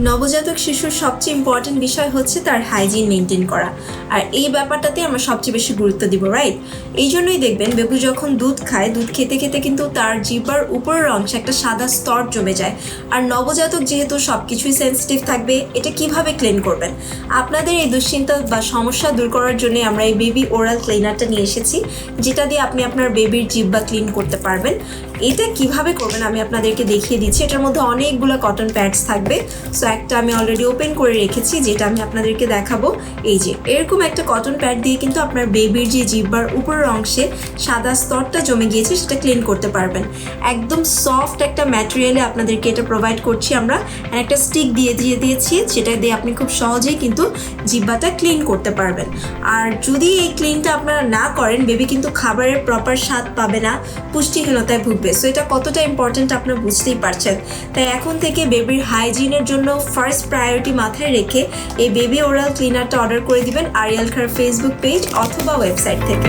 নবজাতক শিশুর সবচেয়ে ইম্পর্টেন্ট বিষয় হচ্ছে তার হাইজিন মেনটেন করা, আর এই ব্যাপারটাতে আমরা সবচেয়ে বেশি গুরুত্ব দিব, রাইট? এই জন্যই দেখবেন বেবি যখন দুধ খায়, দুধ খেতে খেতে কিন্তু তার জিহ্বার উপরের অংশে একটা সাদা স্তর জমে যায়। আর নবজাতক যেহেতু সব কিছুই সেন্সিটিভ থাকবে, এটা কিভাবে ক্লিন করবেন? আপনাদের এই দুশ্চিন্তা বা সমস্যা দূর করার জন্য আমরা এই বেবি ওরাল ক্লিনারটা নিয়ে এসেছি, যেটা দিয়ে আপনি আপনার বেবির জিহ্বা ক্লিন করতে পারবেন। এটা কিভাবে করবেন আমি আপনাদেরকে দেখিয়ে দিচ্ছি। এটার মধ্যে অনেকগুলো কটন প্যাডস থাকবে। সো একটা আমি অলরেডি ওপেন করে রেখেছি, যেটা আমি আপনাদেরকে দেখাবো। এই যে এরকম একটা কটন প্যাড দিয়ে কিন্তু আপনার বেবির যে জিহ্বার উপরের অংশে সাদা স্তরটা জমে গিয়েছে সেটা ক্লিন করতে পারবেন। একদম সফট একটা ম্যাটেরিয়ালে আপনাদেরকে এটা প্রোভাইড করছি আমরা। একটা স্টিক দিয়েছি, সেটা দিয়ে আপনি খুব সহজেই কিন্তু জিহ্বাটা ক্লিন করতে পারবেন। আর যদি এই ক্লিনটা আপনারা না করেন, বেবি কিন্তু খাবারের প্রপার স্বাদ পাবে না, পুষ্টিহীনতায় ভুগবে। সো এটা কতটা ইম্পর্টেন্ট আপনারা বুঝতেই পারছেন। তাই এখন থেকে বেবির হাইজিনের জন্য ফার্স্ট প্রায়োরিটি মাথায় রেখে এই বেবি ওরাল ক্লিনারটা অর্ডার করে দিবেন আরিয়াল খার ফেসবুক পেজ অথবা ওয়েবসাইট থেকে।